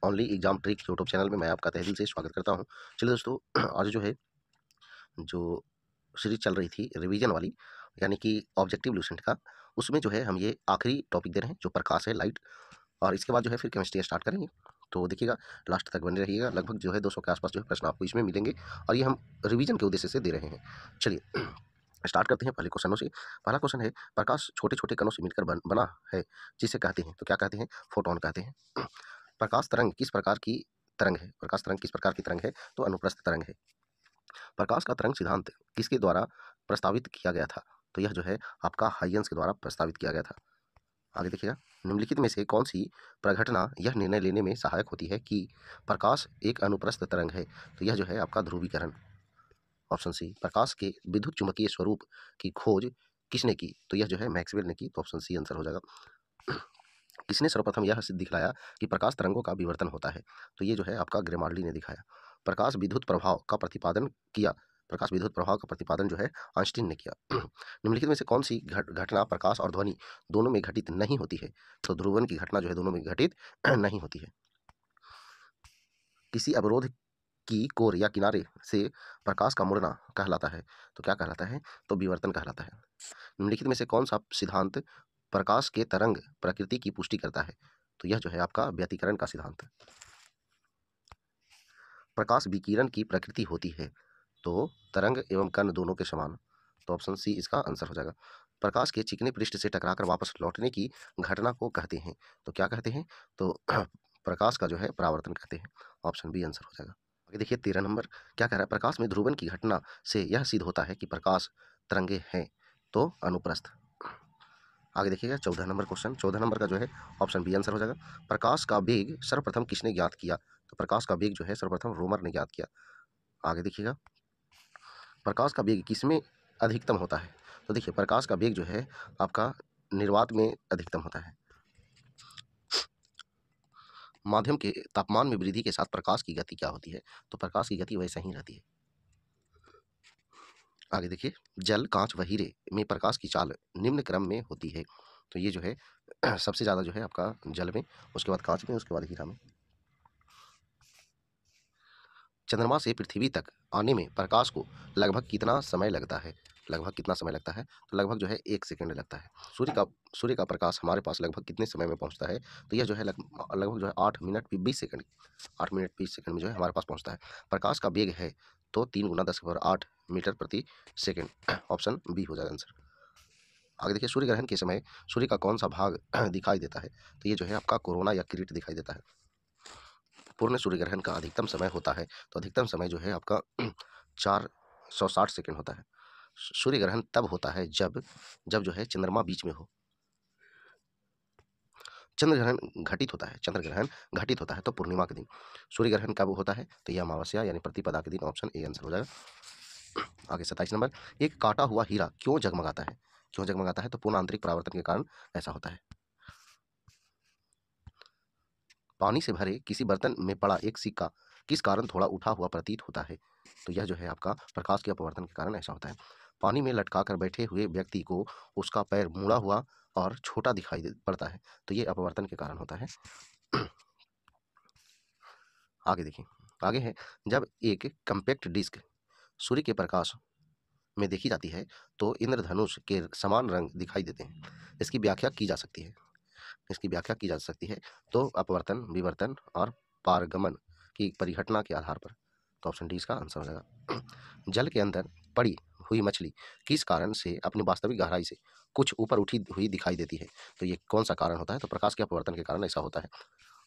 Only exam trick YouTube channel में मैं आपका तहे दिल से स्वागत करता हूं। चलिए दोस्तों, आज जो है जो सीरीज चल रही थी रिवीजन वाली, यानी कि ऑब्जेक्टिव लूसेंट का, उसमें जो है हम ये आखिरी टॉपिक दे रहे हैं जो प्रकाश है, लाइट। और इसके बाद जो है फिर केमिस्ट्री स्टार्ट करेंगे। तो देखिएगा, लास्ट तक बने रहिएगा। लगभग जो है 200 के आसपास जो है प्रश्न आपको इसमें मिलेंगे और ये हम रिवीजन के उद्देश्य से दे रहे हैं। चलिए स्टार्ट करते हैं पहले क्वेश्चनों से। पहला क्वेश्चन है, प्रकाश छोटे छोटे कणों से मिलकर बना है, जिसे कहते हैं, तो क्या कहते हैं? फोटोन कहते हैं। प्रकाश तरंग किस प्रकार की तरंग है? प्रकाश तरंग किस प्रकार की तरंग है? तो अनुप्रस्थ तरंग है। प्रकाश का तरंग सिद्धांत किसके द्वारा प्रस्तावित किया गया था? तो यह जो है आपका हाइजेंस के द्वारा प्रस्तावित किया गया था। आगे देखिएगा, निम्नलिखित में से कौन सी प्रघटना यह निर्णय लेने में सहायक होती है कि प्रकाश एक अनुप्रस्थ तरंग है? तो यह जो है आपका ध्रुवीकरण। ऑप्शन सी, प्रकाश के विद्युत चुंबकीय स्वरूप की खोज किसने की? तो यह जो है मैक्सवेल ने की। तो ऑप्शन सी आंसर हो जाएगा। किसने सर्वप्रथम यह सिद्ध दिखलाया कि प्रकाश तरंगों का विवर्तन होता है? तो ये जो है आपका ग्रेमाल्डी ने दिखाया। प्रकाश विद्युत प्रभाव का प्रतिपादन किया। प्रकाश विद्युत प्रभाव का प्रतिपादन जो है आइंस्टीन ने किया। निम्नलिखित में से कौन सी घटना प्रकाश और ध्वनि दोनों में घटित नहीं होती है? तो ध्रुवन की घटना जो है दोनों में घटित नहीं होती है। किसी अवरोध की कोर या किनारे से प्रकाश का मुड़ना कहलाता है। तो क्या कहलाता है? तो विवर्तन कहलाता है। निम्नलिखित में से कौन सा सिद्धांत प्रकाश के तरंग प्रकृति की पुष्टि करता है? तो यह जो है आपका व्यतिकरण का सिद्धांत है। प्रकाश विकिरण की प्रकृति होती है तो तरंग एवं कण दोनों के समान। तो ऑप्शन सी इसका आंसर हो जाएगा। प्रकाश के चिकने पृष्ठ से टकराकर वापस लौटने की घटना को कहते हैं। तो क्या कहते हैं? तो प्रकाश का जो है परावर्तन कहते हैं। ऑप्शन बी आंसर हो जाएगा। आगे देखिए 13 नंबर क्या कह रहा है? प्रकाश में ध्रुवन की घटना से यह सिद्ध होता है कि प्रकाश तरंगे हैं। तो अनुप्रस्थ। आगे देखिएगा 14 नंबर क्वेश्चन। 14 नंबर का जो है ऑप्शन बी आंसर हो जाएगा। प्रकाश का वेग सर्वप्रथम किसने ज्ञात किया? तो प्रकाश का वेग जो है सर्वप्रथम रोमर ने ज्ञात किया। आगे देखिएगा, प्रकाश का वेग किसमें अधिकतम होता है? तो देखिए, प्रकाश का वेग जो है आपका निर्वात में अधिकतम होता है। माध्यम के तापमान में वृद्धि के साथ प्रकाश की गति क्या होती है? तो प्रकाश की गति वैसे ही रहती है। आगे देखिए, जल, कांच व हीरे में प्रकाश की चाल निम्न क्रम में होती है। तो ये जो है सबसे ज़्यादा जो है आपका जल में, उसके बाद कांच में, उसके बाद हीरा में। चंद्रमा से पृथ्वी तक आने में प्रकाश को लगभग कितना समय लगता है? लगभग कितना समय लगता है? तो लगभग जो है 1 सेकंड लगता है। सूर्य का प्रकाश हमारे पास लगभग कितने समय में पहुंचता है? तो यह जो है लगभग जो है 8 मिनट 20 सेकंड, 8 मिनट 20 सेकंड में जो है हमारे पास पहुंचता है। प्रकाश का वेग है तो 3 गुना 10 की पावर 8 मीटर प्रति सेकंड। ऑप्शन बी हो जाएगा आंसर। आगे देखिए, सूर्य ग्रहण के समय सूर्य का कौन सा भाग दिखाई देता है? तो ये जो है आपका कोरोना या किरीट दिखाई देता है। पूर्ण सूर्य ग्रहण का अधिकतम समय होता है। तो अधिकतम समय जो है आपका 460 सेकंड होता है। सूर्य ग्रहण तब होता है जब जब जो है चंद्रमा बीच में हो। चंद्र ग्रहण घटित होता है तो पूर्णिमा के दिन। सूर्य ग्रहण कब होता है? तो यह अमावस्या यानी प्रतिपदा के दिन। ऑप्शन ए आंसर हो जाएगा। आगे 27 नंबर, एक काटा हुआ हीरा क्यों जगमगाता है? क्यों जगमगाता है? तो पूर्ण आंतरिक परावर्तन के कारण ऐसा होता है। पानी से भरे किसी बर्तन में पड़ा एक सिक्का किस कारण थोड़ा उठा हुआ प्रतीत होता है? तो यह जो है आपका प्रकाश के अपवर्तन के कारण ऐसा होता है। पानी में लटका कर बैठे हुए व्यक्ति को उसका पैर मुड़ा हुआ और छोटा दिखाई पड़ता है। तो ये अपवर्तन के कारण होता है। आगे देखिए, आगे है, जब एक कम्पैक्ट डिस्क सूर्य के प्रकाश में देखी जाती है तो इंद्रधनुष के समान रंग दिखाई देते हैं। इसकी व्याख्या की जा सकती है। इसकी व्याख्या की जा सकती है तो अपवर्तन, विवर्तन और पारगमन की परिघटना के आधार पर। तो ऑप्शन डी इसका आंसर हो जाएगा। जल के अंदर पड़ी हुई मछली किस कारण से अपनी वास्तविक गहराई से कुछ ऊपर उठी हुई दिखाई देती है? तो ये कौन सा कारण होता है? तो प्रकाश के अपवर्तन के कारण ऐसा होता है।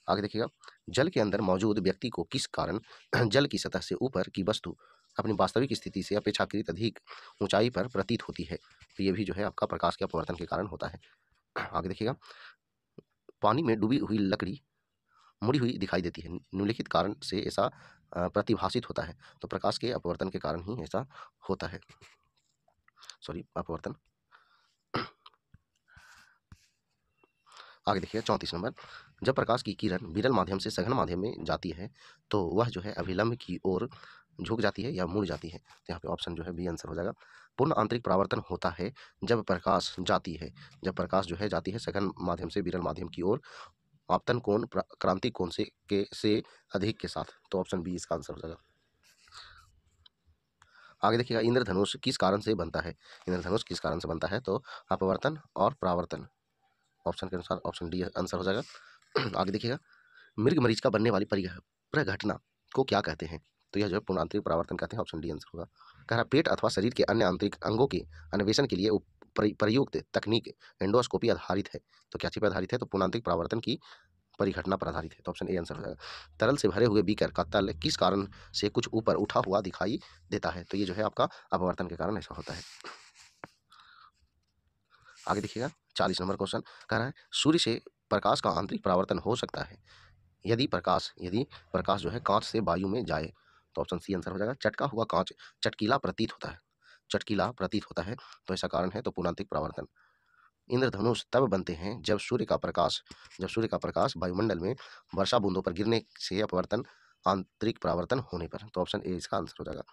आगे देखिएगा, जल के अंदर मौजूद व्यक्ति को किस कारण जल की सतह से ऊपर की वस्तु अपनी वास्तविक स्थिति से अपेक्षाकृत अधिक ऊंचाई पर प्रतीत होती है? तो ये भी जो है आपका प्रकाश के अपवर्तन के कारण होता है। आगे देखिएगा, पानी में डूबी हुई लकड़ी मुड़ी हुई दिखाई देती है। निम्नलिखित कारण से ऐसा प्रतिभासित होता है। तो प्रकाश के अपवर्तन के कारण ही ऐसा होता है। सॉरी, अपवर्तन। आगे देखिए 34 नंबर, जब प्रकाश की किरण विरल माध्यम से सघन माध्यम में जाती है तो वह जो है अभिलंब की ओर झुक जाती है या मुड़ जाती है? तो यहाँ पे ऑप्शन जो है बी आंसर हो जाएगा। पूर्ण आंतरिक परावर्तन होता है जब प्रकाश जाती है, जब प्रकाश जो है जाती है सघन माध्यम से विरल माध्यम की ओर आपतन कोण क्रांति कोण से अधिक के साथ, तो ऑप्शन बी इसका आंसर हो जाएगा। आगे देखिएगा, इंद्रधनुष किस कारण से बनता है? इंद्रधनुष किस कारण से बनता है? तो अपवर्तन और परावर्तन, ऑप्शन के अनुसार ऑप्शन डी आंसर हो जाएगा। आगे देखिएगा, मृग मरीच का बनने वाली प्रघटना को क्या कहते हैं? तो यह जो है पूर्णांतरिक परावर्तन कहते हैं, ऑप्शन डी आंसर होगा। कह रहा पेट अथवा शरीर के अन्य आंतरिक अंगों के अन्वेषण के लिए प्रयुक्त तकनीक एंडोस्कोपी आधारित है। तो क्या चीज पर आधारित है? तो पूर्णांतरिक परावर्तन की परिघटना पर आधारित है, तो ऑप्शन ए आंसर हो जाएगा। तरल से भरे हुए बीकर का तल किस कारण से कुछ ऊपर उठा हुआ दिखाई देता है? तो ये जो है आपका अपवर्तन के कारण ऐसा होता है। आगे देखिएगा, 40 नंबर क्वेश्चन कह रहा है सूर्य से प्रकाश का आंतरिक परावर्तन हो सकता है यदि प्रकाश जो है कांच से वायु में जाए, तो ऑप्शन सी आंसर हो जाएगा। चटका हुआ कांच चटकीला प्रतीत होता है, चटकीला प्रतीत होता है, तो ऐसा कारण है, तो पूर्णांतरिक परावर्तन। इंद्रधनुष तब बनते हैं जब सूर्य का प्रकाश वायुमंडल में वर्षा बूंदों पर गिरने से अपवर्तन आंतरिक परावर्तन होने पर, तो ऑप्शन ए इसका आंसर हो जाएगा।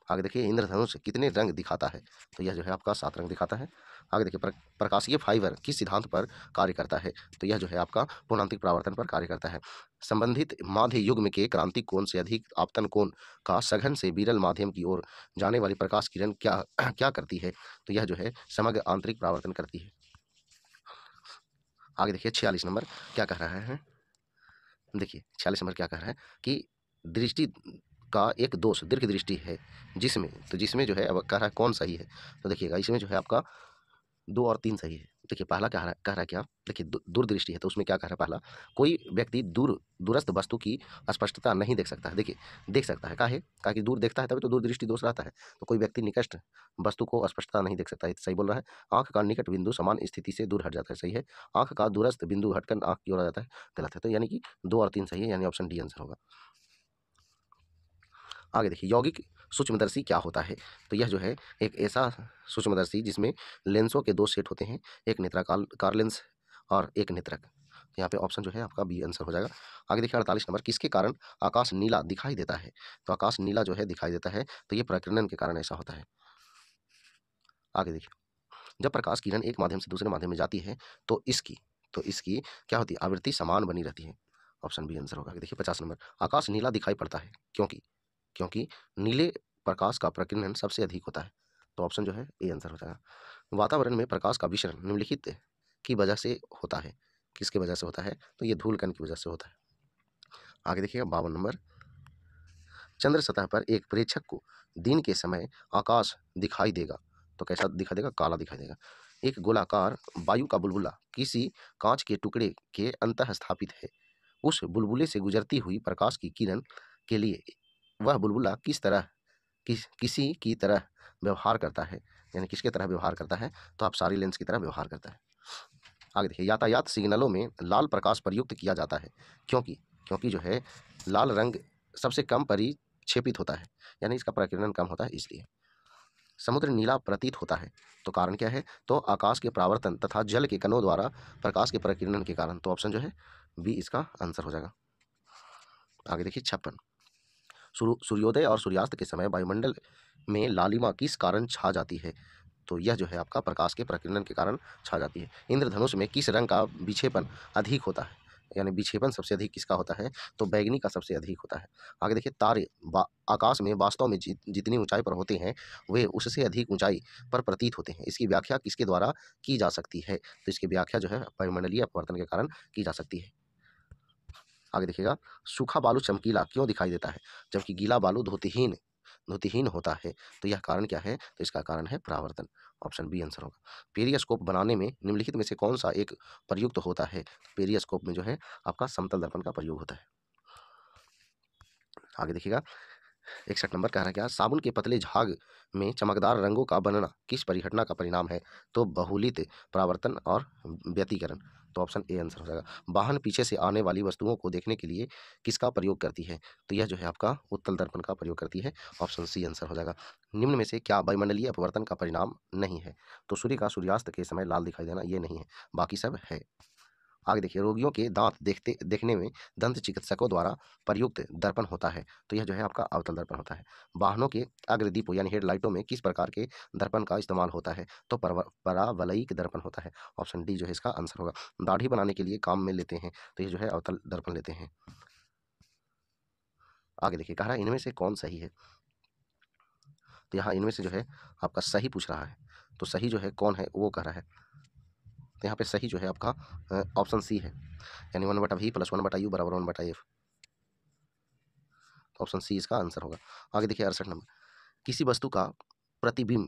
आगे देखिए, इंद्रधनुष कितने रंग दिखाता है? तो यह जो है आपका 7 रंग दिखाता है। आगे देखिए, प्रकाशीय फाइबर किस सिद्धांत पर कार्य करता है? तो यह जो है आपका पूर्णांतरिक परावर्तन पर कार्य करता है। संबंधित माध्य युग्म के क्रांतिक कोण से अधिक आपतन कोण का सघन से विरल माध्यम की ओर जाने वाली प्रकाश किरण क्या क्या करती है? तो यह जो है समग्र आंतरिक परावर्तन करती है। आगे देखिए, 46 नंबर क्या कह रहा है? देखिए 46 नंबर क्या कह रहा है कि दृष्टि का एक दोष दीर्घ दृष्टि है जिसमें जो है अब कह रहा है कौन सही है? तो देखिएगा, इसमें जो है आपका 2 और 3 सही है। देखिए पहला कह रहा है क्या? देखिए दूरदृष्टि है, तो उसमें क्या कह रहा है पहला, कोई व्यक्ति दूरस्थ वस्तु की स्पष्टता नहीं देख सकता है। देखिए देख सकता है, काहे? कि दूर देखता है तभी तो दूरदृष्टि दोष रहता है। तो कोई व्यक्ति निकट वस्तु को स्पष्टता नहीं देख सकता है, सही बोल रहा है। आंख का निकट बिंदु समान स्थिति से दूर हट जाता है, सही है। आंख का दूरस्थ बिंदु हटकर आंख की ओर आ जाता है, गलत है। तो यानी कि 2 और 3 सही है, यानी ऑप्शन डी आंसर होगा। आगे देखिए, यौगिक सूक्ष्मदर्शी क्या होता है? तो यह जो है एक ऐसा सूक्ष्मदर्शी जिसमें लेंसों के 2 सेट होते हैं, एक नेत्राकार लेंस और एक नेत्रक। यहाँ पे ऑप्शन जो है आपका बी आंसर हो जाएगा। आगे देखिए, 48 नंबर किसके कारण आकाश नीला दिखाई देता है? तो आकाश नीला जो है दिखाई देता है, तो ये प्रकीर्णन के कारण ऐसा होता है। आगे देखिए, जब प्रकाश किरण एक माध्यम से दूसरे माध्यम में जाती है तो इसकी क्या होती है? आवृत्ति समान बनी रहती है, ऑप्शन बी आंसर होगा। आगे देखिए 50 नंबर, आकाश नीला दिखाई पड़ता है क्योंकि क्योंकि नीले प्रकाश का प्रकीर्णन सबसे अधिक होता है, तो ऑप्शन जो है ए आंसर हो जाएगा। वातावरण में प्रकाश का विसरण निम्नलिखित की वजह से होता है, किसके वजह से होता है? तो ये धूल कण की वजह से होता है। आगे देखिएगा 52 नंबर, चंद्र सतह पर एक प्रेक्षक को दिन के समय आकाश दिखाई देगा, तो कैसा दिखाई देगा? काला दिखाई देगा। एक गोलाकार वायु का बुलबुला किसी कांच के टुकड़े के अंतः स्थापित है, उस बुलबुले से गुजरती हुई प्रकाश की किरण के लिए वह बुलबुला किसी की तरह व्यवहार करता है, यानी किसके तरह व्यवहार करता है? तो आप सारी लेंस की तरह व्यवहार करता है। आगे देखिए, यातायात सिग्नलों में लाल प्रकाश प्रयुक्त किया जाता है क्योंकि क्योंकि जो है लाल रंग सबसे कम परिक्षेपित होता है, यानी इसका प्रकीर्णन कम होता है, इसलिए। समुद्र नीला प्रतीत होता है, तो कारण क्या है? तो आकाश के परावर्तन तथा जल के कणों द्वारा प्रकाश के प्रकीर्णन के कारण, तो ऑप्शन जो है बी इसका आंसर हो जाएगा। आगे देखिए 56, सूर्योदय और सूर्यास्त के समय वायुमंडल में लालिमा किस कारण छा जाती है? तो यह जो है आपका प्रकाश के प्रकीर्णन के कारण छा जाती है। इंद्रधनुष में किस रंग का विक्षेपण अधिक होता है? यानी विक्षेपण सबसे अधिक किसका होता है? तो बैगनी का सबसे अधिक होता है। आगे देखिए, तारे आकाश में वास्तव में जितनी ऊंचाई पर होते हैं वे उससे अधिक ऊंचाई पर प्रतीत होते हैं, इसकी व्याख्या किसके द्वारा की जा सकती है? तो इसकी व्याख्या जो है वायुमंडलीय अपवर्तन के कारण की जा सकती है। आगे देखिएगा, सूखा बालू चमकीला क्यों दिखाई देता है जबकि गीला बालू धुतिहीन होता है? तो यह कारण क्या है? तो इसका कारण है परावर्तन, ऑप्शन बी आंसर होगा। पेरियोस्कोप बनाने में निम्नलिखित में से कौन सा एक प्रयुक्त होता है? पेरियोस्कोप में जो है आपका समतल दर्पण का प्रयोग होता है। आगे देखिएगा, 61 नंबर कह रहा है क्या? साबुन के पतले झाग में चमकदार रंगों का बनना किस परिघटना का परिणाम है? तो बहुलित परावर्तन और व्यतिकरण, तो ऑप्शन ए आंसर हो जाएगा। वाहन पीछे से आने वाली वस्तुओं को देखने के लिए किसका प्रयोग करती है? तो यह जो है आपका उत्तल दर्पण का प्रयोग करती है, ऑप्शन सी आंसर हो जाएगा। निम्न में से क्या वायुमंडलीय अपवर्तन का परिणाम नहीं है? तो सूर्य का सूर्यास्त के समय लाल दिखाई देना ये नहीं है, बाकी सब है। आगे देखिए, रोगियों के दांत देखने में दंत चिकित्सकों द्वारा प्रयुक्त दर्पण होता है, तो यह जो है आपका अवतल दर्पण होता है। वाहनों के अग्रदीपों यानी हेडलाइटों में किस प्रकार के दर्पण का इस्तेमाल होता है, तो परावलयिक दर्पण होता है। ऑप्शन डी जो है इसका आंसर होगा। दाढ़ी बनाने के लिए काम में लेते हैं, तो ये जो है अवतल दर्पण लेते हैं। आगे देखिए, कह रहा है इनमें से कौन सही है, तो यहाँ इनमें से जो है आपका सही पूछ रहा है, तो सही जो है कौन है वो कह रहा है, तो यहाँ पे सही जो है आपका ऑप्शन सी है, यानी 1/v + 1/u बराबर 1/f, ऑप्शन सी इसका आंसर होगा। आगे देखिए 68 नंबर, किसी वस्तु का प्रतिबिंब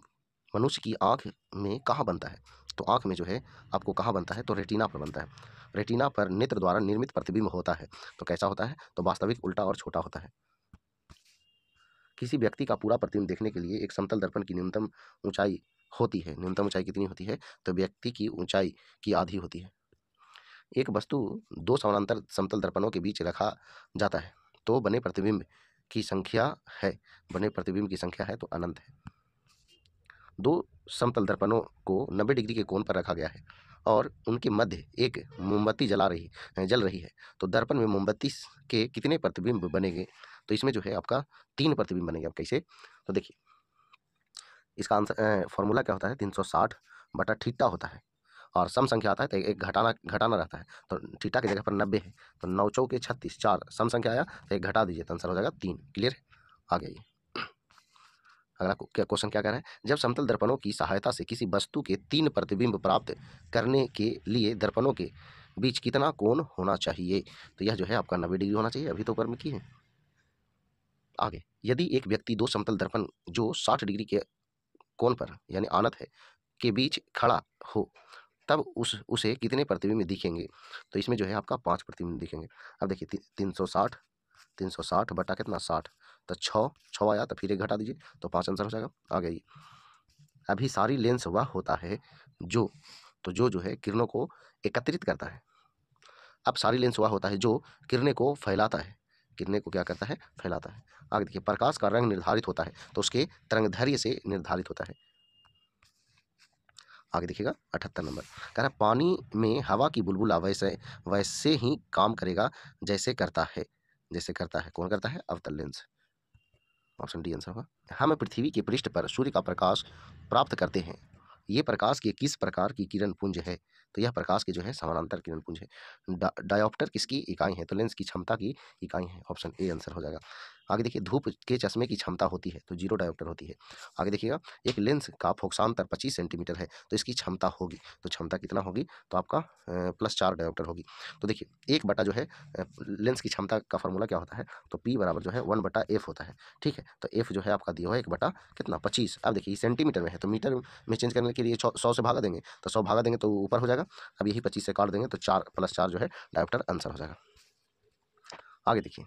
मनुष्य की आंख में कहाँ बनता है, तो आंख में जो है आपको कहाँ बनता है, तो रेटिना पर बनता है। रेटिना पर नेत्र द्वारा निर्मित प्रतिबिंब होता है, तो कैसा होता है, तो वास्तविक, उल्टा और छोटा होता है। किसी व्यक्ति का पूरा प्रतिबिंब देखने के लिए एक समतल दर्पण की न्यूनतम ऊंचाई होती है, न्यूनतम ऊंचाई कितनी होती है, तो व्यक्ति की ऊंचाई की आधी होती है। एक वस्तु दो समानांतर समतल दर्पणों के बीच रखा जाता है, तो बने प्रतिबिंब की संख्या है, बने प्रतिबिंब की संख्या है तो अनंत है। दो समतल दर्पणों को 90 डिग्री के कोण पर रखा गया है और उनके मध्य एक मोमबत्ती जल रही है, तो दर्पण में मोमबत्ती के कितने प्रतिबिंब बनेंगे, तो इसमें जो है आपका 3 प्रतिबिंब बनेंगे। अब कैसे, तो देखिए इसका आंसर फॉर्मूला क्या होता है, 360/थीटा होता है, और सम संख्या आता है तो एक घटाना रहता है, तो थीटा की जगह पर 90 है, तो 9 चौके 36, 4 सम संख्या आया तो एक घटा दीजिए तो आंसर हो जाएगा 3। क्लियर है। आगे आइए, अगला क्वेश्चन क्या कह रहा है, जब समतल दर्पणों की सहायता से किसी वस्तु के 3 प्रतिबिंब प्राप्त करने के लिए दर्पणों के बीच कितना कोण होना चाहिए, तो यह जो है आपका 90 डिग्री होना चाहिए, अभी तो ऊपर में की है। आगे, यदि एक व्यक्ति दो समतल दर्पण जो 60 डिग्री के कोण पर यानी आनत है के बीच खड़ा हो, तब उसे कितने प्रतिबिंब दिखेंगे, तो इसमें जो है आपका 5 प्रतिबिंब दिखेंगे। अब देखिए 360 बटा कितना 60, तो 6 आया, तो फिर एक घटा दीजिए तो 5 आंसर हो जाएगा। आ गई, अभी सारी लेंस वह होता है जो, तो जो है किरणों को एकत्रित करता है। अब सारी लेंस वह होता है जो किरणें को फैलाता है, किरणें को क्या करता है, फैलाता है। आगे देखिए, प्रकाश का रंग निर्धारित होता है तो उसके तरंगदैर्घ्य से निर्धारित होता है। आगे देखिएगा 78 नंबर, कह रहा है पानी में हवा की बुलबुला वैसे वैसे ही काम करेगा जैसे करता है, जैसे करता है, कौन करता है, अवतल लेंस, ऑप्शन डी आंसर होगा। हम पृथ्वी के पृष्ठ पर सूर्य का प्रकाश प्राप्त करते हैं, ये प्रकाश के किस प्रकार की किरण पुंज है, तो यह प्रकाश के जो है समानांतर किरण पुंज है। डायोप्टर किसकी इकाई है, तो लेंस की क्षमता की इकाई है, ऑप्शन ए आंसर हो जाएगा। आगे देखिए, धूप के चश्मे की क्षमता होती है तो 0 डायोप्टर होती है। आगे देखिएगा, एक लेंस का फोकसांतर 25 सेंटीमीटर है तो इसकी क्षमता होगी, तो क्षमता कितना होगी, तो आपका +4 डायोप्टर होगी। तो देखिए 1 बटा जो है लेंस की क्षमता का फॉर्मूला क्या होता है, तो P बराबर जो है 1/f होता है, ठीक है। तो f जो है आपका दिया हुआ है 1 बटा कितना 25। अब देखिए सेंटीमीटर में है तो मीटर में चेंज करने के लिए 100 से भागा देंगे, तो 100 भागा देंगे तो ऊपर हो जाएगा। अब यही 25 से काट देंगे तो 4 + 4 जो है डायोप्टर आंसर हो जाएगा। आगे देखिए,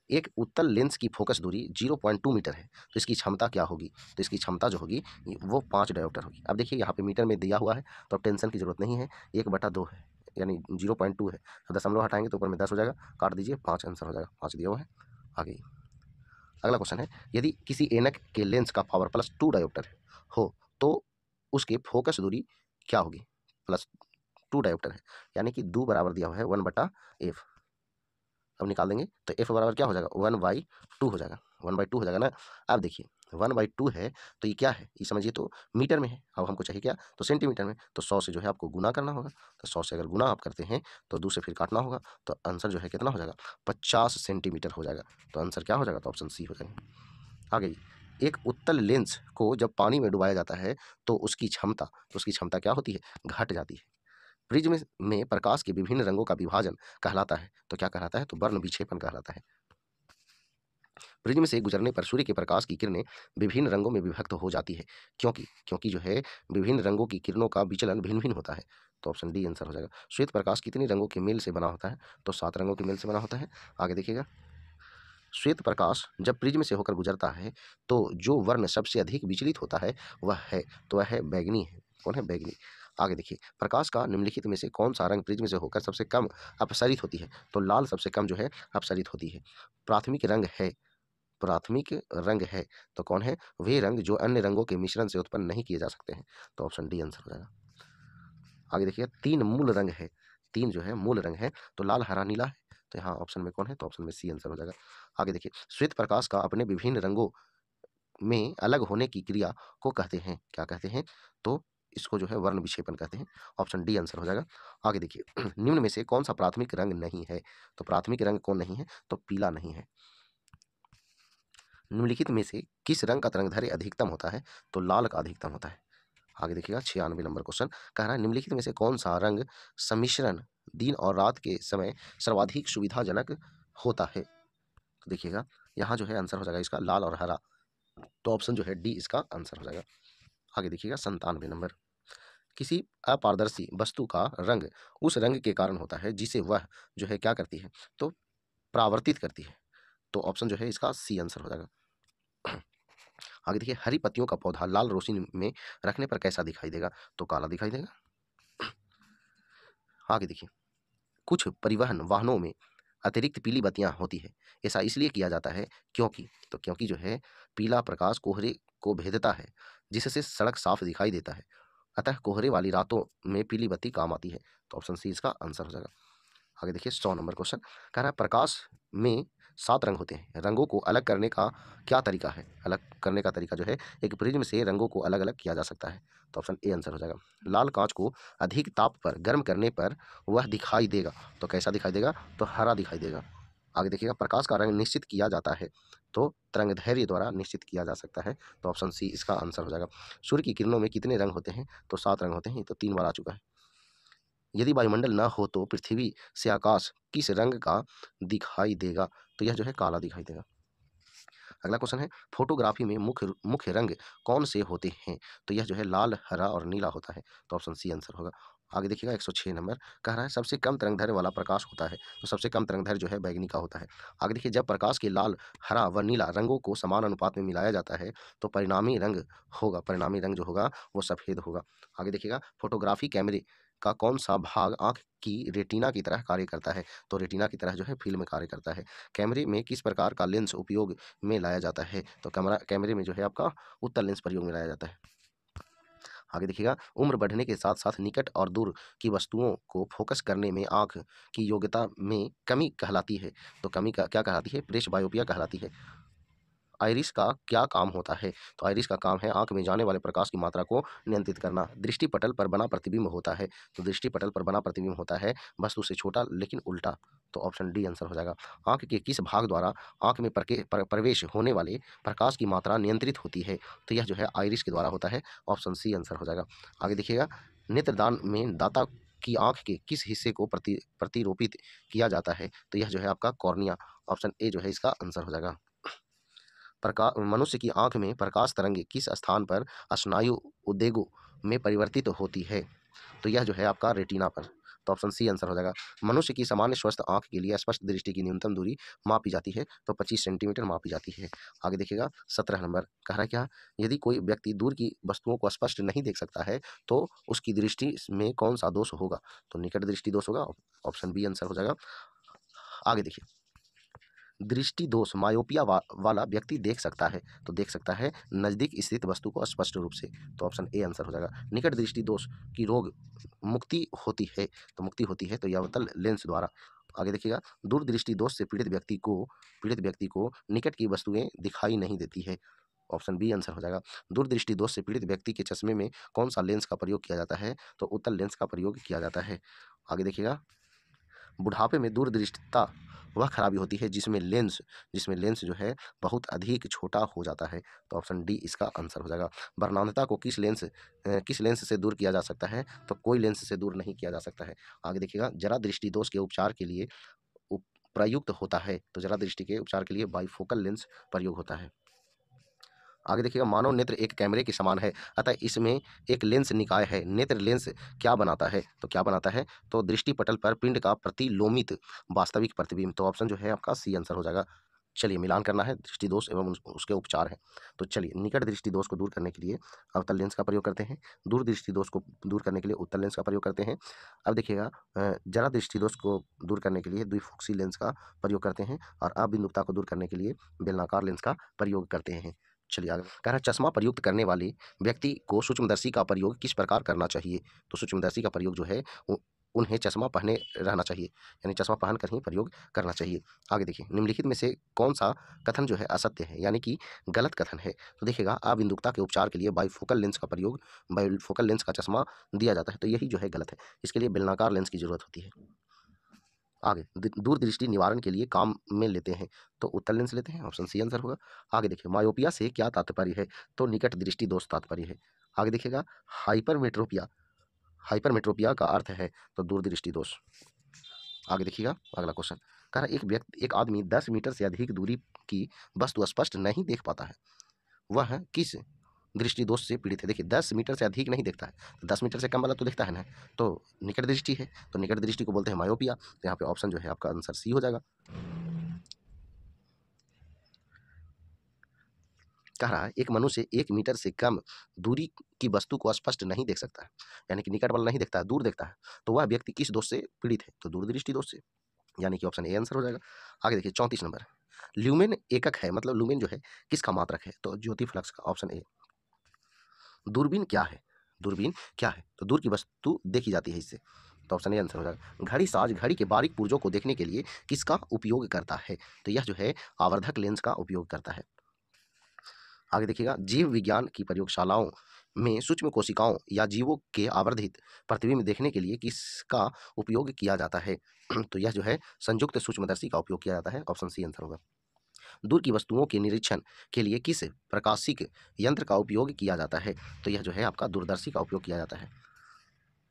एक उत्तल लेंस की फोकस दूरी 0.2 मीटर है तो इसकी क्षमता क्या होगी, तो इसकी क्षमता जो होगी वो 5 डायोप्टर होगी। अब देखिए यहाँ पे मीटर में दिया हुआ है तो अब टेंशन की जरूरत नहीं है, 1/2 है यानी 0.2 है, तो दशमलव हटाएंगे तो ऊपर में 10 हो जाएगा, काट दीजिए 5 आंसर हो जाएगा, 5 दिया हुआ है। आगे अगला क्वेश्चन है, यदि किसी ऐनक के लेंस का पावर +2 डायोप्टर हो तो उसके फोकस दूरी क्या होगी, +2 डायोप्टर है यानी कि 2 बराबर दिया हुआ है 1/f। अब निकाल देंगे तो f बराबर क्या हो जाएगा, 1/2 हो जाएगा, 1/2 हो जाएगा ना। अब देखिए 1/2 है तो ये क्या है, ये समझिए तो मीटर में है, अब हमको चाहिए क्या, तो सेंटीमीटर में, तो 100 से जो है आपको गुना करना होगा, तो 100 से अगर गुना आप करते हैं तो 2 से फिर काटना होगा, तो आंसर जो है कितना हो जाएगा, 50 सेंटीमीटर हो जाएगा, तो आंसर क्या हो जाएगा, तो ऑप्शन सी हो जाएगा। आ गई, एक उत्तल लेंस को जब पानी में डुबाया जाता है तो उसकी क्षमता क्या होती है, घट जाती है। प्रिज्म में प्रकाश के विभिन्न रंगों का विभाजन कहलाता है, तो क्या कहलाता है, तो वर्ण विक्षेपण कहलाता है। प्रिज्म से गुजरने पर सूर्य के प्रकाश की किरणें विभिन्न रंगों में विभक्त हो जाती है, क्योंकि क्योंकि जो है विभिन्न रंगों की किरणों का विचलन भिन्न भिन्न होता है, तो ऑप्शन डी आंसर हो जाएगा। श्वेत प्रकाश कितने रंगों के मेल से बना होता है, तो 7 रंगों के मेल से बना होता है। आगे देखिएगा, श्वेत प्रकाश जब प्रिज्म से होकर गुजरता है तो जो वर्ण सबसे अधिक विचलित होता है वह है बैगनी है, कौन है, बैगनी। आगे देखिए, प्रकाश का निम्नलिखित में से कौन सा रंग प्रिज्म से होकर सबसे कम अपसरित होती है, तो लाल सबसे कम जो है अपसरित होती है। प्राथमिक रंग है प्राथमिक रंग है तो कौन है, वे रंग जो अन्य रंगों के मिश्रण से उत्पन्न नहीं किए जा सकते हैं, तो ऑप्शन डी आंसर हो जाएगा। आगे देखिए, 3 मूल रंग है 3 जो है मूल रंग है, तो लाल, हरा, नीला है। तो यहाँ ऑप्शन में कौन है? तो ऑप्शन में सी आंसर हो जाएगा। आगे देखिए, श्वेत प्रकाश का अपने विभिन्न रंगों में अलग होने की क्रिया को कहते हैं, क्या कहते हैं? तो इसको जो है वर्ण विक्षेपण कहते हैं। ऑप्शन डी आंसर हो जाएगा। आगे देखिए, निम्न में से कौन सा प्राथमिक रंग नहीं है? तो प्राथमिक रंग कौन नहीं है? तो पीला नहीं है। निम्नलिखित में से किस रंग का तरंगदैर्घ्य अधिकतम होता है? तो लाल का अधिकतम होता है। आगे देखिएगा, 96 नंबर क्वेश्चन कह रहा है, निम्नलिखित में से कौन सा रंग सम्मिश्रण दिन और रात के समय सर्वाधिक सुविधाजनक होता है? तो देखिएगा, यहाँ जो है आंसर हो जाएगा इसका लाल और हरा। तो ऑप्शन जो है डी इसका आंसर हो जाएगा। आगे देखिएगा, 97 नंबर, किसी अपारदर्शी वस्तु का रंग उस रंग के कारण होता है जिसे वह जो है क्या करती है? तो परावर्तित करती है। तो ऑप्शन जो है इसका सी आंसर हो जाएगा। आगे देखिए, हरी पत्तियों का पौधा लाल रोशनी में रखने पर कैसा दिखाई देगा? तो काला दिखाई देगा। आगे देखिए, कुछ परिवहन वाहनों में अतिरिक्त पीली बत्तियां होती है, ऐसा इसलिए किया जाता है क्योंकि जो है पीला प्रकाश कोहरे को भेदता है, जिससे सड़क साफ दिखाई देता है। अतः कोहरे वाली रातों में पीली बत्ती काम आती है। तो ऑप्शन सी इसका आंसर हो जाएगा। आगे देखिए, 100 नंबर क्वेश्चन कह रहा है, प्रकाश में 7 रंग होते हैं, रंगों को अलग करने का क्या तरीका है? अलग करने का तरीका जो है, एक प्रिज्म से रंगों को अलग अलग किया जा सकता है। तो ऑप्शन ए आंसर हो जाएगा। लाल कांच को अधिक ताप पर गर्म करने पर वह दिखाई देगा, तो कैसा दिखाई देगा? तो हरा दिखाई देगा। आगे देखिएगा, प्रकाश का रंग निश्चित किया जाता है, तो तरंगदैर्घ्य द्वारा निश्चित किया जा सकता है। तो ऑप्शन सी इसका आंसर हो जाएगा। सूर्य की किरणों में कितने रंग होते हैं? तो 7 रंग होते हैं। ये तो 3 बार आ चुका है। यदि वायुमंडल न हो तो पृथ्वी से आकाश किस रंग का दिखाई देगा? तो यह जो है काला दिखाई देगा। अगला क्वेश्चन है, फोटोग्राफी में मुख्य मुख्य रंग कौन से होते हैं? तो यह जो है लाल, हरा और नीला होता है। तो ऑप्शन सी आंसर होगा। आगे देखिएगा, 106 नंबर कह रहा है, सबसे कम तरंगदैर्घ्य वाला प्रकाश होता है। तो सबसे कम तरंगदैर्घ्य जो है बैंगनी का होता है। आगे देखिए, जब प्रकाश के लाल, हरा व नीला रंगों को समान अनुपात में मिलाया जाता है तो परिणामी रंग जो होगा वो सफेद होगा। आगे देखिएगा, फोटोग्राफी कैमरे का कौन सा भाग आंख की रेटिना की तरह कार्य करता है? तो रेटिना की तरह जो है फिल्म कार्य करता है। कैमरे में किस प्रकार का लेंस उपयोग में लाया जाता है? तो कैमरे में जो है आपका उत्तल लेंस प्रयोग में लाया जाता है। आगे देखिएगा, उम्र बढ़ने के साथ साथ निकट और दूर की वस्तुओं को फोकस करने में आंख की योग्यता में कमी कहलाती है। तो कमी का क्या कहलाती है? प्रेसबायोपिया कहलाती है। आइरिस का क्या काम होता है? तो आइरिस का काम है आंख में जाने वाले प्रकाश की मात्रा को नियंत्रित करना। दृष्टि पटल पर बना प्रतिबिंब होता है। तो दृष्टि पटल पर बना प्रतिबिंब होता है वस्तु से छोटा लेकिन उल्टा। तो ऑप्शन डी आंसर हो जाएगा। आंख के किस भाग द्वारा आंख में प्रवेश होने वाले प्रकाश की मात्रा नियंत्रित होती है? तो यह जो है आइरिस के द्वारा होता है। ऑप्शन सी आंसर हो जाएगा। आगे देखिएगा, नेत्रदान में दाता की आंख के किस हिस्से को प्रतिरोपित किया जाता है? तो यह जो है आपका कॉर्निया। ऑप्शन ए जो है इसका आंसर हो जाएगा। मनुष्य की आंख में प्रकाश तरंगे किस स्थान पर स्नायु उद्वेगों में परिवर्तित होती है? तो यह जो है आपका रेटिना पर। तो ऑप्शन सी आंसर हो जाएगा। मनुष्य की सामान्य स्वस्थ आंख के लिए स्पष्ट दृष्टि की न्यूनतम दूरी मापी जाती है, तो 25 सेंटीमीटर मापी जाती है। आगे देखिएगा, 17 नंबर कह रहा है क्या, यदि कोई व्यक्ति दूर की वस्तुओं को स्पष्ट नहीं देख सकता है तो उसकी दृष्टि में कौन सा दोष होगा? तो निकट दृष्टि दोष होगा। ऑप्शन बी आंसर हो जाएगा। आगे देखिए, दृष्टि दोष मायोपिया वाला व्यक्ति देख सकता है, तो देख सकता है नजदीक स्थित वस्तु को स्पष्ट रूप से। तो ऑप्शन ए आंसर हो जाएगा। निकट दृष्टि दोष की रोग मुक्ति होती है, तो मुक्ति होती है तो अवतल लेंस द्वारा। आगे देखिएगा, दूर दृष्टि दोष से पीड़ित व्यक्ति को निकट की वस्तुएं दिखाई नहीं देती है। ऑप्शन बी आंसर हो जाएगा। दूर दृष्टि दोष से पीड़ित व्यक्ति के चश्मे में कौन सा लेंस का प्रयोग किया जाता है? तो उत्तल लेंस का प्रयोग किया जाता है। आगे देखिएगा, बुढ़ापे में दूरदृष्टिता वह खराबी होती है जिसमें लेंस जो है बहुत अधिक छोटा हो जाता है। तो ऑप्शन डी इसका आंसर हो जाएगा। वर्णांधता को किस लेंस से दूर किया जा सकता है? तो कोई लेंस से दूर नहीं किया जा सकता है। आगे देखिएगा, जरा दृष्टि दोष के उपचार के लिए प्रयुक्त होता है, तो जरा दृष्टि के उपचार के लिए बाइफोकल लेंस प्रयोग होता है। आगे देखिएगा, मानव नेत्र एक कैमरे के समान है, अतः इसमें एक लेंस निकाय है। नेत्र लेंस क्या बनाता है? तो क्या बनाता है? तो दृष्टि पटल पर पिंड का प्रतिलोमित वास्तविक प्रतिबिंब। तो ऑप्शन जो है आपका सी आंसर हो जाएगा। चलिए, मिलान करना है दृष्टि दोष एवं उसके उपचार है। तो चलिए, निकट दृष्टि दोष को दूर करने के लिए अवतल लेंस का प्रयोग करते हैं। दूर दृष्टि दोष को दूर करने के लिए उत्तल लेंस का प्रयोग करते हैं। अब देखिएगा, जरा दृष्टि दोष को दूर करने के लिए द्विफोक्सी लेंस का प्रयोग करते हैं और अबिंदुकता को दूर करने के लिए बेलनाकार लेंस का प्रयोग करते हैं। चलिए आगे कह रहा है, चश्मा प्रयुक्त करने वाले व्यक्ति को सूक्ष्मदर्शी का प्रयोग किस प्रकार करना चाहिए? तो सूक्ष्मदर्शी का प्रयोग जो है वो उन्हें चश्मा पहने रहना चाहिए, यानी चश्मा पहन कर ही प्रयोग करना चाहिए। आगे देखिए, निम्नलिखित में से कौन सा कथन जो है असत्य है, यानी कि गलत कथन है। तो देखिएगा, अबिंदुकता के उपचार के लिए बाइफोकल लेंस का प्रयोग, बाइफोकल लेंस का चश्मा दिया जाता है, तो यही जो है गलत है। इसके लिए बेलनाकार लेंस की जरूरत होती है। आगे, दूरदृष्टि निवारण के लिए काम में लेते हैं, तो उत्तल लेंस लेते हैं, ऑप्शन सी आंसर होगा। आगे देखिए, मायोपिया से क्या तात्पर्य है, तो निकट दृष्टि दोष तात्पर्य है। आगे देखिएगा, हाइपरमेट्रोपिया, हाइपरमेट्रोपिया का अर्थ है तो दूरदृष्टि दोष। आगे देखिएगा, अगला क्वेश्चन कह रहा है, एक आदमी 10 मीटर से अधिक दूरी की वस्तु स्पष्ट नहीं देख पाता है, वह किस दृष्टि दोष से पीड़ित है। देखिए, 10 मीटर से अधिक नहीं देखता है, तो 10 मीटर से कम वाला तो देखता है ना, तो निकट दृष्टि है, तो निकट दृष्टि को बोलते हैं मायोपिया। तो यहाँ पे ऑप्शन जो है आपका आंसर सी हो जाएगा। कह रहा है, एक मनुष्य 1 मीटर से कम दूरी की वस्तु को स्पष्ट नहीं देख सकता है, यानी कि निकट वाला नहीं देखता है, दूर देखता है, तो वह व्यक्ति किस दोष से पीड़ित है, तो दूरदृष्टि दोष से, यानी कि ऑप्शन ए आंसर हो जाएगा। आगे देखिए, 34 नंबर, ल्यूमेन एकक है, मतलब ल्यूमेन जो है किसका मात्रक है, तो ज्योति फ्लक्स का, ऑप्शन ए। दूरबीन क्या है, दूरबीन क्या है, तो दूर की वस्तु देखी जाती है इससे, तो ऑप्शन ए आंसर हो जाएगा। घड़ी साज घड़ी के बारीक पुर्जों को देखने के लिए किसका उपयोग करता है, तो यह जो है आवर्धक लेंस का उपयोग करता है। आगे देखिएगा, जीव विज्ञान की प्रयोगशालाओं में सूक्ष्म कोशिकाओं या जीवों के आवर्धित प्रतिबिंब देखने के लिए किसका उपयोग किया जाता है, तो यह जो है संयुक्त सूक्ष्मदर्शी का उपयोग किया जाता है, ऑप्शन सी आंसर होगा। दूर की वस्तुओं के निरीक्षण के लिए किस प्रकाशिक यंत्र का उपयोग किया जाता है, तो यह जो है आपका दूरदर्शी का उपयोग किया जाता है।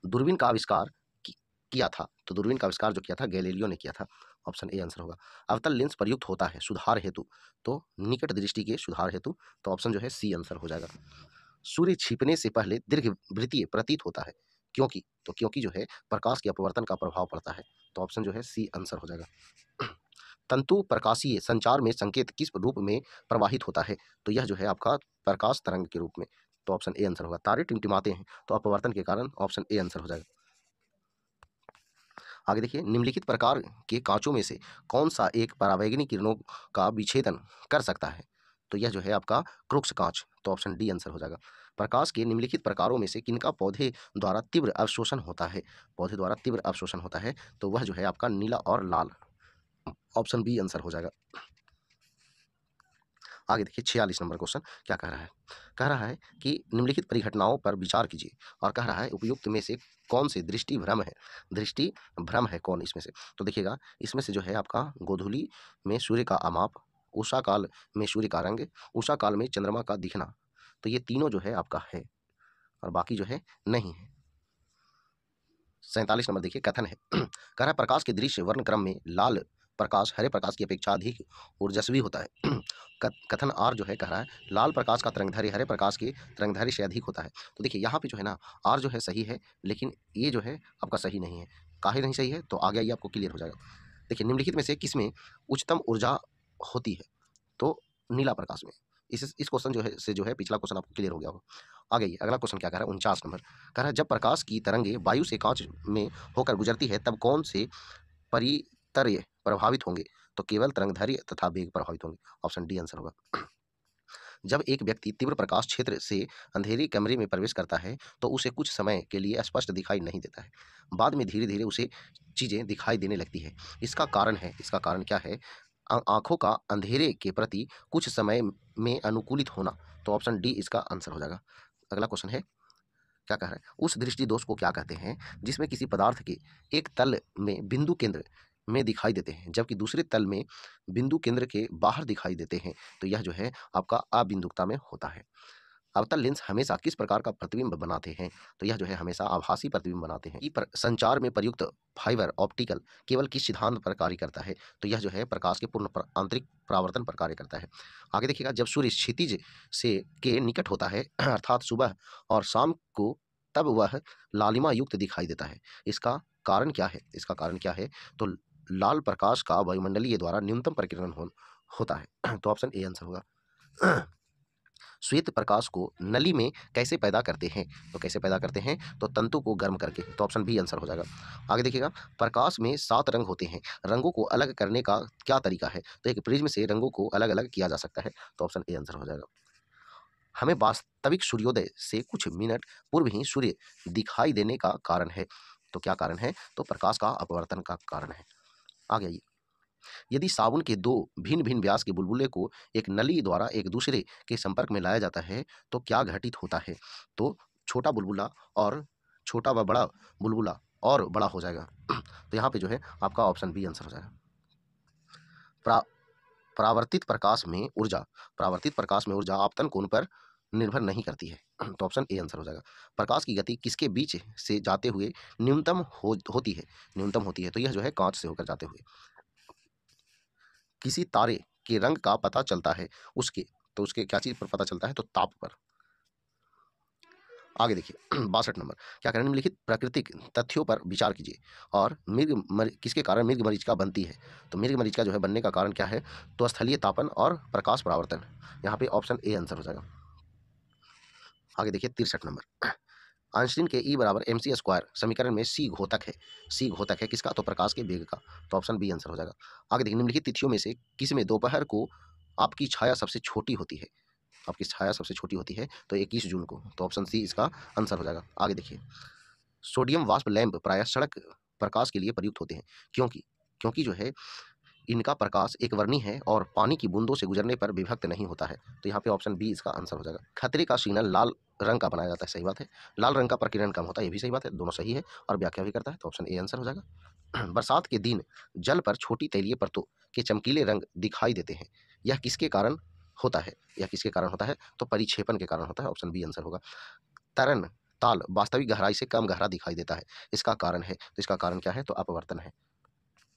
दूरबीन का आविष्कार किया था, तो दूरबीन का आविष्कार जो किया था गैलीलियो ने किया था, ऑप्शन ए आंसर होगा। अवतल लेंस प्रयुक्त होता है सुधार हेतु, तो निकट दृष्टि के सुधार हेतु, तो ऑप्शन जो है सी आंसर हो जाएगा। सूर्य छिपने से पहले दीर्घ वृत्तीय प्रतीत होता है, क्योंकि, तो क्योंकि जो है प्रकाश के अपवर्तन का प्रभाव पड़ता है, तो ऑप्शन जो है सी आंसर हो जाएगा। तंतु प्रकाशीय संचार में संकेत किस रूप में प्रवाहित होता है, तो यह जो है आपका प्रकाश तरंग के रूप में, तो ऑप्शन ए आंसर होगा। तारे टिमटिमाते हैं तो अपवर्तन के कारण, ऑप्शन ए आंसर हो जाएगा। आगे देखिए, निम्नलिखित प्रकार के कांचों में से कौन सा एक परावैंगनी किरणों का विच्छेदन कर सकता है, तो यह जो है आपका क्रूक्स कांच, तो ऑप्शन डी आंसर हो जाएगा। प्रकाश के निम्नलिखित प्रकारों में से किनका पौधे द्वारा तीव्र अवशोषण होता है, पौधे द्वारा तीव्र अवशोषण होता है, तो वह जो है आपका नीला और लाल, ऑप्शन बी आंसर हो जाएगा। आगे देखिए, 46 नंबर क्वेश्चन क्या कह रहा है, कह रहा है कि निम्नलिखित परिघटनाओं पर विचार कीजिए, और कह रहा है उपयुक्त में से कौन से दृष्टि भ्रम है, दृष्टि भ्रम है कौन इसमें से, तो देखिएगा, इसमें से जो है आपका गोधूली में सूर्य का अमाप, उषा काल में सूर्य का रंग, उषा काल में चंद्रमा का दिखना, तो ये तीनों जो है आपका है, और बाकी जो है नहीं है। 47 नंबर देखिए, कथन है, कह रहा है प्रकाश के दृश्य वर्ण क्रम में लाल प्रकाश हरे प्रकाश की अपेक्षा अधिक ऊर्जस्वी होता है। कथन आर जो है कह रहा है, लाल प्रकाश का तरंगधारी हरे प्रकाश के तरंगधारी से अधिक होता है, तो देखिए यहाँ पे जो है ना, आर जो है सही है, लेकिन ये जो है आपका सही नहीं है। काहे नहीं सही है, तो आगे आइए आपको क्लियर हो जाएगा। देखिए, निम्नलिखित में से किसमें उच्चतम ऊर्जा होती है, तो नीला प्रकाश में। इस क्वेश्चन जो है से जो है पिछला क्वेश्चन आपको क्लियर हो गया होगा। आगे आइए, अगला क्वेश्चन क्या कह रहा है, 49 नंबर कह रहा है, जब प्रकाश की तरंगे वायु से कांच में होकर गुजरती है तब कौन से परितर्य प्रभावित होंगे, तो केवल तरंगधारी तथा वेग प्रभावित होंगे, ऑप्शन डी आंसर होगा। जब एक व्यक्ति तीव्र प्रकाश क्षेत्र से अंधेरे कमरे में प्रवेश करता है तो उसे कुछ समय के लिए स्पष्ट दिखाई नहीं देता है, बाद में धीरे धीरे उसे चीजें दिखाई देने लगती है। इसका कारण है, इसका कारण क्या है, आंखों का अंधेरे के प्रति कुछ समय में अनुकूलित होना, तो ऑप्शन डी इसका आंसर हो जाएगा। अगला क्वेश्चन है, क्या कह रहा है, उस दृष्टि दोष को क्या कहते हैं जिसमें किसी पदार्थ के एक तल में बिंदु केंद्र में दिखाई देते हैं जबकि दूसरे तल में बिंदु केंद्र के बाहर दिखाई देते हैं, तो यह जो है आपका अबिंदुकता में होता है। अवतल लेंस हमेशा किस प्रकार का प्रतिबिंब बनाते हैं, तो यह जो है हमेशा आभासी प्रतिबिंब बनाते हैं। संचार में प्रयुक्त फाइबर ऑप्टिकल केवल किस सिद्धांत पर कार्य करता है, तो यह जो है प्रकाश के पूर्ण आंतरिक परावर्तन पर कार्य करता है। आगे देखिएगा, जब सूर्य क्षितिज से के निकट होता है अर्थात सुबह और शाम को, तब वह लालिमा युक्त दिखाई देता है। इसका कारण क्या है, इसका कारण क्या है, तो लाल प्रकाश का वायुमंडलीय द्वारा न्यूनतम प्रकीर्णन होता है, तो ऑप्शन ए आंसर होगा। श्वेत प्रकाश को नली में कैसे पैदा करते हैं, तो कैसे पैदा करते हैं, तो तंतु को गर्म करके, तो ऑप्शन बी आंसर हो जाएगा। आगे देखिएगा, प्रकाश में 7 रंग होते हैं, रंगों को अलग करने का क्या तरीका है, तो एक प्रिज्म से रंगों को अलग अलग किया जा सकता है, तो ऑप्शन ए आंसर हो जाएगा। हमें वास्तविक सूर्योदय से कुछ मिनट पूर्व ही सूर्य दिखाई देने का कारण है, तो क्या कारण है? तो प्रकाश का अपवर्तन का कारण है। आगे आइए। यदि साबुन के दो भिन्न भिन्न व्यास के बुलबुले को एक नली द्वारा एक दूसरे के संपर्क में लाया जाता है तो क्या घटित होता है? तो छोटा बुलबुला और छोटा व बड़ा बुलबुला और बड़ा हो जाएगा। तो यहाँ पे जो है आपका ऑप्शन बी आंसर हो जाएगा। प्रा, परावर्तित प्रकाश में ऊर्जा परावर्तित प्रकाश में ऊर्जा आपतन कोण पर निर्भर नहीं करती है। तो ऑप्शन ए आंसर हो जाएगा। प्रकाश की गति किसके बीच से जाते हुए होती है? न्यूनतम होती है। तो यह जो है कांच से होकर जाते हुए। किसी तारे के रंग का पता चलता है उसके तो उसके क्या चीज पर पता चलता है? तो ताप पर। आगे देखिए 62 नंबर। क्या करें? निम्नलिखित प्राकृतिक तथ्यों पर विचार कीजिए और किसके कारण मृग मरीचिका बनती है? तो मृग मरीचिका जो है बनने का कारण क्या है? तो स्थलीय तापन और प्रकाश परावर्तन। यहाँ पे ऑप्शन ए आंसर हो जाएगा। आगे देखिए 63 नंबर। आइंस्टीन के ई बराबर एम सी स्क्वायर समीकरण में सी घोतक है। सी घोतक है किसका? तो प्रकाश के वेग का। तो ऑप्शन बी आंसर हो जाएगा। आगे देखिए निम्नलिखित तिथियों में से किस में दोपहर को आपकी छाया सबसे छोटी होती है? आपकी छाया सबसे छोटी होती है तो 21 जून को। तो ऑप्शन सी इसका आंसर हो जाएगा। आगे देखिए सोडियम वाष्प लैंप प्रायः सड़क प्रकाश के लिए प्रयुक्त होते हैं। क्योंकि क्योंकि जो है इनका प्रकाश एक वर्णी है और पानी की बूंदों से गुजरने पर विभक्त नहीं होता है। तो यहाँ पे ऑप्शन बी इसका आंसर हो जाएगा। खतरे का सिग्नल लाल रंग का बनाया जाता है। सही बात है। लाल रंग का प्रकीर्णन कम होता है। ये भी सही बात है। दोनों सही है और व्याख्या भी करता है। तो ऑप्शन ए आंसर हो जाएगा। बरसात के दिन जल पर छोटी तैलीय परतों के चमकीले रंग दिखाई देते हैं। यह किसके कारण होता है? यह किसके कारण होता है? तो परिक्षेपण के कारण होता है। ऑप्शन बी आंसर होगा। तरन ताल वास्तविक गहराई से कम गहरा दिखाई देता है। इसका कारण है तो इसका कारण क्या है? तो अपवर्तन है।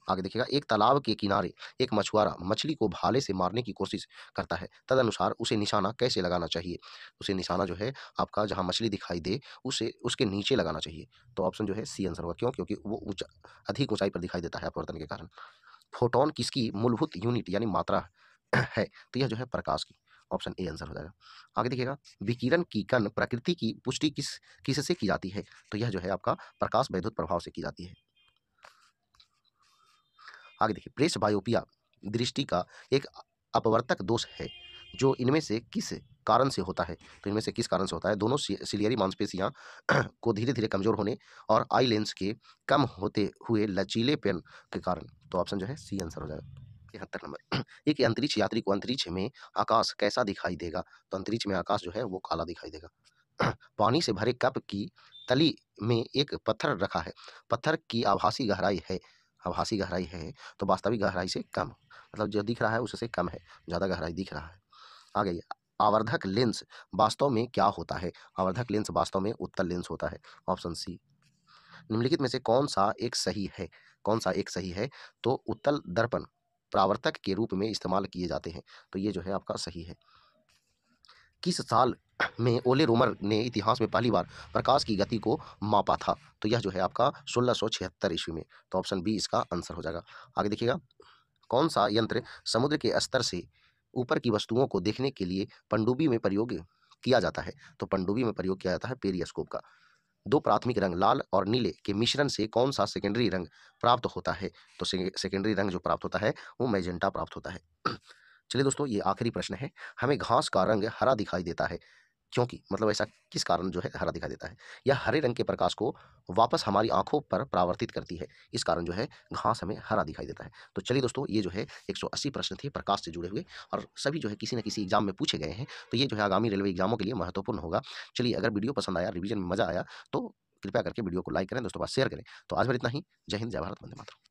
आगे देखिएगा एक तालाब के किनारे एक मछुआरा मछली को भाले से मारने की कोशिश करता है। तदनुसार उसे निशाना कैसे लगाना चाहिए? उसे निशाना जो है आपका जहां मछली दिखाई दे उसे उसके नीचे लगाना चाहिए। तो ऑप्शन जो है सी आंसर होगा। क्यों? क्योंकि वो अधिक ऊंचाई पर दिखाई देता है अपवर्तन के कारण। फोटोन किसकी मूलभूत यूनिट यानी मात्रा है? तो यह जो है प्रकाश की। ऑप्शन ए आंसर हो जाएगा। आगे देखिएगा विकिरण की कण प्रकृति की पुष्टि किससे की जाती है? तो यह जो है आपका प्रकाश वैद्युत प्रभाव से की जाती है। आगे देखिए प्रेस बायोपिया दृष्टि का एक अपवर्तक दोष है जो इनमें से किस कारण से होता है? तो इनमें से किस कारण से होता है? दोनों सिलियरी मांसपेशियां को धीरे धीरे कमजोर होने और आई लेंस के कम होते हुए लचीलेपन के कारण। तो ऑप्शन जो है सी आंसर हो जाएगा। 73 नंबर। एक अंतरिक्ष यात्री को अंतरिक्ष में आकाश कैसा दिखाई देगा? तो अंतरिक्ष में आकाश जो है वो काला दिखाई देगा। पानी से भरे कप की तली में एक पत्थर रखा है। पत्थर की आभासी गहराई है तो वास्तविक गहराई से कम। मतलब जो दिख रहा है उससे कम है, ज़्यादा गहराई दिख रहा है। आगे ये आवर्धक लेंस वास्तव में क्या होता है? आवर्धक लेंस वास्तव में उत्तल लेंस होता है। Option C. निम्नलिखित में से कौन सा एक सही है? कौन सा एक सही है? तो उत्तल दर्पण परावर्तक के रूप में इस्तेमाल किए जाते हैं। तो ये जो है आपका सही है। किस साल में ओले रोमर ने इतिहास में पहली बार प्रकाश की गति को मापा था? तो यह जो है आपका 1676 ईस्वी में। तो ऑप्शन बी इसका आंसर हो जाएगा। आगे देखिएगा कौन सा यंत्र समुद्र के स्तर से ऊपर की वस्तुओं को देखने के लिए पनडुब्बी में प्रयोग किया जाता है? तो पनडुब्बी में प्रयोग किया जाता है पेरिस्कोप का। दो प्राथमिक रंग लाल और नीले के मिश्रण से कौन सा सेकेंडरी रंग प्राप्त होता है? तो सेकेंडरी रंग जो प्राप्त होता है वो मैजेंटा प्राप्त होता है। चलिए दोस्तों ये आखिरी प्रश्न है। हमें घास का रंग हरा दिखाई देता है क्योंकि मतलब ऐसा किस कारण जो है हरा दिखाई देता है? यह हरे रंग के प्रकाश को वापस हमारी आंखों पर परावर्तित करती है। इस कारण जो है घास हमें हरा दिखाई देता है। तो चलिए दोस्तों ये जो है 180 प्रश्न थे प्रकाश से जुड़े हुए और सभी जो है किसी न किसी एग्जाम में पूछे गए हैं। तो ये जो है आगामी रेलवे एग्जामों के लिए महत्वपूर्ण होगा। चलिए अगर वीडियो पसंद आया, रिवीजन में मजा आया तो कृपया करके वीडियो को लाइक करें, दोस्तों के पास शेयर करें। तो आज भर इतना ही। जय हिंद, जय भारत, वंदे मातरम।